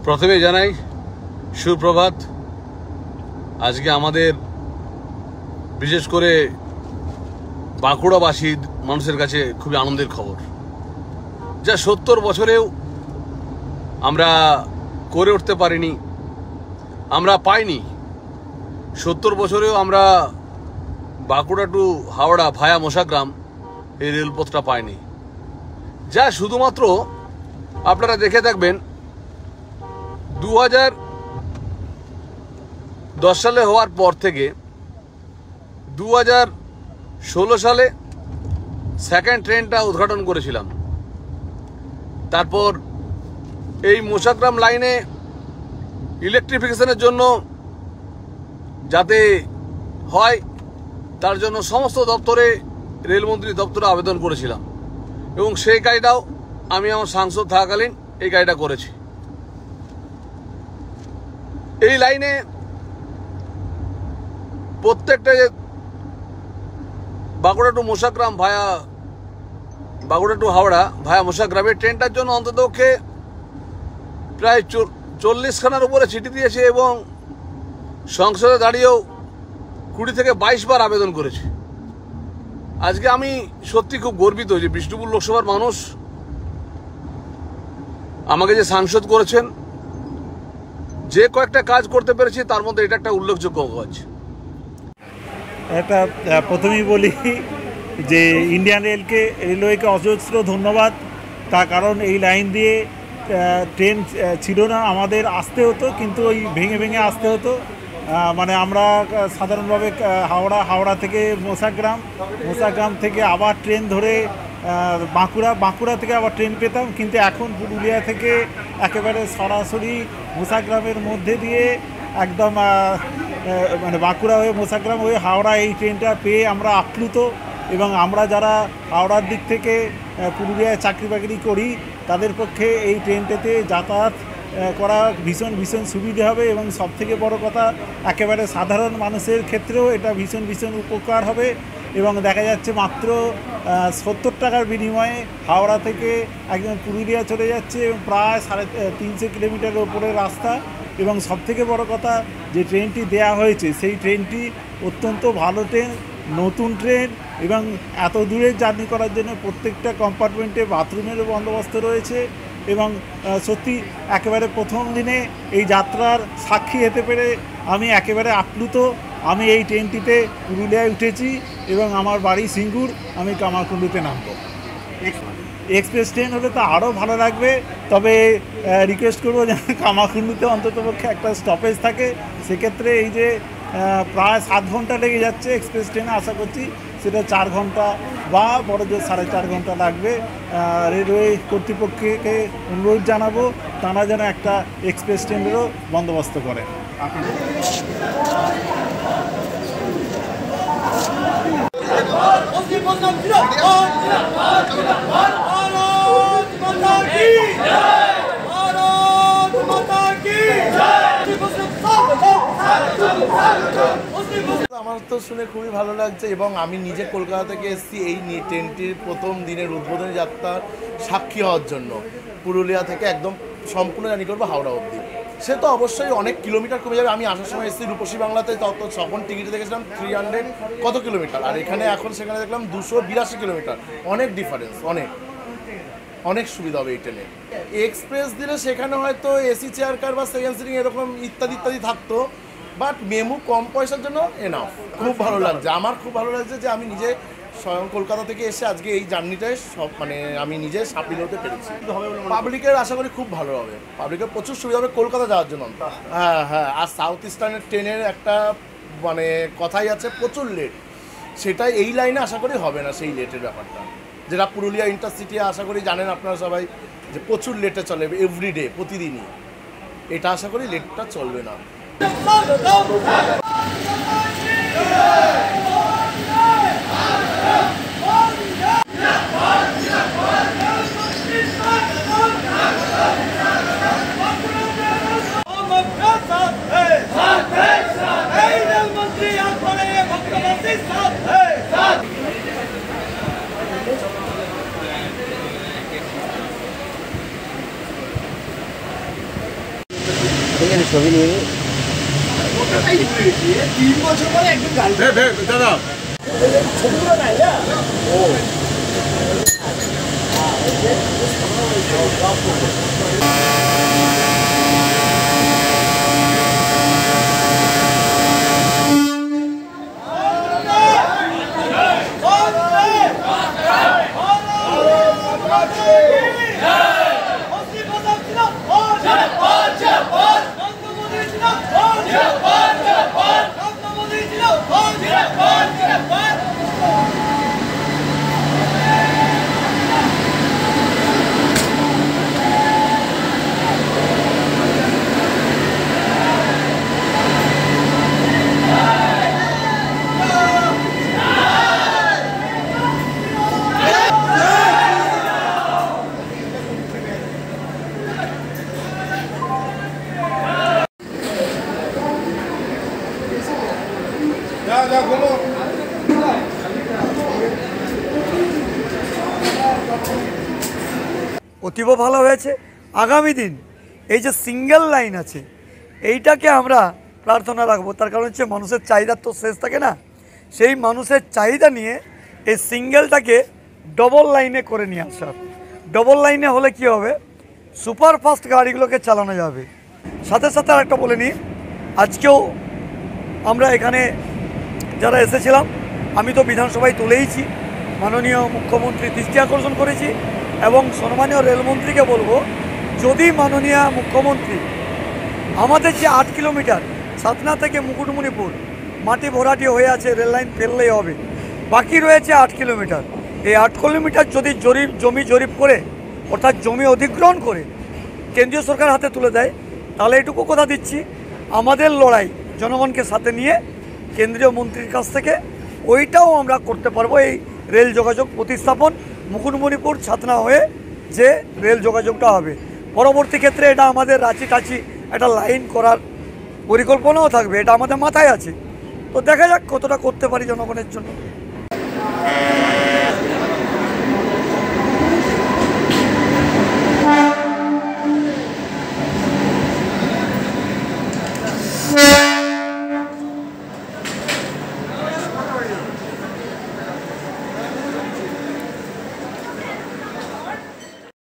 প্রথমে জানাই সুপ্রভাত। আজকে আমাদের বিশেষ করে বাঁকুড়াবাসী মানুষের কাছে খুবই আনন্দের খবর, যা 70 বছরেও আমরা করে উঠতে পারিনি, আমরা পাইনি। 70 বছরেও আমরা বাঁকুড়া টু হাওড়া ভায়া মোসাগ্রাম এই রেলপথটা পাইনি, যা শুধুমাত্র আপনারা দেখে থাকবেন 2010 সালে হওয়ার পর থেকে 2016 সালে সেকেন্ড ট্রেনটা উদ্ঘাটন করেছিলাম। তারপর এই মোসাগ্রাম লাইনে ইলেকট্রিফিকেশনের জন্য যাতে হয় তার জন্য সমস্ত দপ্তরে রেলমন্ত্রী দপ্তরে আবেদন করেছিলাম, এবং সেই কাজটাও আমি আমার সাংসদ থাকাকালীন এই কাজটা করেছি। এই লাইনে প্রত্যেকটা বাঁকুড়া টু মোসাগ্রাম ভায়া বাঁকুড়া টু হাওড়া ভায়া মোসাগ্রামের ট্রেনটার জন্য অন্ততপক্ষে প্রায় 40খানার উপরে চিঠি দিয়েছে, এবং সংসদে দাঁড়িয়েও 20 থেকে 22 বার আবেদন করেছে। আজকে আমি সত্যি খুব গর্বিত যে বিষ্ণুপুর লোকসভার মানুষ আমাকে যে সাংসদ করেছেন, যে কয়েকটা কাজ করতে পেরেছি তার মধ্যে এটা একটা উল্লেখযোগ্য কাজ। এটা প্রথমেই বলি যে ইন্ডিয়ান রেলওয়েকে অজস্র ধন্যবাদ, তার কারণ এই লাইন দিয়ে ট্রেন ছিল না, আমাদের আসতে হতো, কিন্তু ওই ভেঙে ভেঙে আসতে হতো। মানে আমরা সাধারণভাবে হাওড়া থেকে মোসাগ্রাম থেকে আবার ট্রেন ধরে বাঁকুড়া থেকে আবার ট্রেন পেতাম, কিন্তু এখন পুরুলিয়া থেকে একেবারে সরাসরি মোসাগ্রামের মধ্যে দিয়ে একদম মানে বাঁকুড়া হয়ে মোসাগ্রাম হয়ে হাওড়া এই ট্রেনটা পেয়ে আমরা আপ্লুত। এবং আমরা যারা হাওড়ার দিক থেকে পুরুলিয়ায় চাকরি বাকরি করি তাদের পক্ষে এই ট্রেনটাতে যাতায়াত করা ভীষণ সুবিধে হবে, এবং সবথেকে বড় কথা একেবারে সাধারণ মানুষের ক্ষেত্রেও এটা ভীষণ উপকার হবে। এবং দেখা যাচ্ছে মাত্র 70 টাকার বিনিময়ে হাওড়া থেকে একদম পুরুলিয়া চলে যাচ্ছে, এবং প্রায় 350 কিলোমিটারের ওপরে রাস্তা। এবং সবথেকে বড় কথা যে ট্রেনটি দেয়া হয়েছে সেই ট্রেনটি অত্যন্ত ভালো ট্রেন, নতুন ট্রেন, এবং এত দূরে জার্নি করার জন্য প্রত্যেকটা কম্পার্টমেন্টে বাথরুমেরও বন্দোবস্ত রয়েছে। এবং সত্যি একেবারে প্রথম দিনে এই যাত্রার সাক্ষী হতে পেরে আমি একেবারে আপ্লুত। আমি এই ট্রেনটিতে পুরুলিয়ায় উঠেছি এবং আমার বাড়ি সিঙ্গুর, আমি কামারকুণ্ডুতে নামবো। এক্সপ্রেস ট্রেন হলে তো আরও ভালো লাগবে, তবে রিকোয়েস্ট করবো যেন কামারকুণ্ডুতে অন্ততপক্ষে একটা স্টপেজ থাকে। সেক্ষেত্রে এই যে প্রায় 7 ঘন্টা লেগে যাচ্ছে এক্সপ্রেস ট্রেনে, আশা করছি সেটা 4 ঘন্টা বা বড় জোর 4.5 ঘন্টা লাগবে। রেলওয়ে কর্তৃপক্ষকে অনুরোধ জানাবো তারা যেন একটা এক্সপ্রেস ট্রেনেরও বন্দোবস্ত করে। আমার তো শুনে খুবই ভালো লাগছে, এবং আমি নিজে কলকাতা থেকে এসেছি এই ট্রেনটির প্রথম দিনের উদ্বোধনী যাত্রার সাক্ষী হওয়ার জন্য। পুরুলিয়া থেকে একদম সম্পূর্ণ জার্নি করবো হাওড়া অবধি। সে তো অবশ্যই অনেক কিলোমিটার কমে যাবে। আমি আসার সময় এসেছি রূপসী বাংলাতে, তখন টিকিটে দেখেছিলাম 300 কত কিলোমিটার, আর এখানে এখন সেখানে দেখলাম 282 কিলোমিটার। অনেক ডিফারেন্স, অনেক সুবিধা হবে এই ট্রেনে। এক্সপ্রেস দিলে সেখানে হয়তো এসি চেয়ার কার বা সেকেন্ড সিটিং এরকম ইত্যাদি থাকতো, বাট মেমু কম পয়সার জন্য এনাফ। খুব ভালো লাগছে, আমার খুব ভালো লাগছে যে আমি নিজে স্বয়ং কলকাতা থেকে এসে আজকে এই জার্নিটায় আমি নিজে সাফল্য হতে পেরেছি। পাবলিকের আশা করি খুব ভালো হবে, পাবলিকের প্রচুর সুবিধা হবে কলকাতা যাওয়ার জন্য। হ্যাঁ, আর সাউথ ইস্টার্নের ট্রেনের একটা মানে কথাই আছে প্রচুর লেট, সেটা এই লাইনে আশা করি হবে না। সেই লেটের ব্যাপারটা যেটা পুরুলিয়া ইন্টারসিটি আশা করি জানেন আপনারা সবাই যে প্রচুর লেটে চলে এভরিডে, প্রতিদিনই। এটা আশা করি লেটটা চলবে না। ছবি নিয়ে দাদা অতীব ভালো হয়েছে। আগামী দিন এই যে সিঙ্গেল লাইন আছে এইটাকে আমরা প্রার্থনা রাখবো, তার কারণ হচ্ছে মানুষের চাহিদার তো শেষ থাকে না। সেই মানুষের চাহিদা নিয়ে এই সিঙ্গেলটাকে ডবল লাইনে করে নিয়ে আসার। ডবল লাইনে হলে কি হবে, সুপারফাস্ট গাড়িগুলোকে চালানো যাবে। সাথে সাথে আরেকটা বলে নিই, আজকেও আমরা এখানে যারা এসেছিলাম আমি তো বিধানসভায় তুলেইছি, মাননীয় মুখ্যমন্ত্রী দৃষ্টি আকর্ষণ করেছি এবং সম্মানীয় রেলমন্ত্রীকে বলবো, যদি মাননীয় মুখ্যমন্ত্রী আমাদের যে 8 কিলোমিটার সাতনা থেকে মুকুটমণিপুর মাটি ভরাটি হয়ে আছে, রেল লাইন ফেললেই হবে, বাকি রয়েছে 8 কিলোমিটার। এই 8 কিলোমিটার যদি জমি জরিপ করে অর্থাৎ জমি অধিগ্রহণ করে কেন্দ্রীয় সরকার হাতে তুলে দেয়, তাহলে এটুকু কথা দিচ্ছি, আমাদের লড়াই জনগণকে সাথে নিয়ে কেন্দ্রীয় মন্ত্রীর কাছ থেকে ওইটাও আমরা করতে পারবো। এই রেল যোগাযোগ প্রতিস্থাপন মুকুটমণিপুর ছাতনা হয়ে যে রেল যোগাযোগটা হবে, পরবর্তী ক্ষেত্রে এটা আমাদের রাঁচি টাচি একটা লাইন করার পরিকল্পনাও থাকবে, এটা আমাদের মাথায় আছে। তো দেখা যাক কতটা করতে পারি জনগণের জন্য।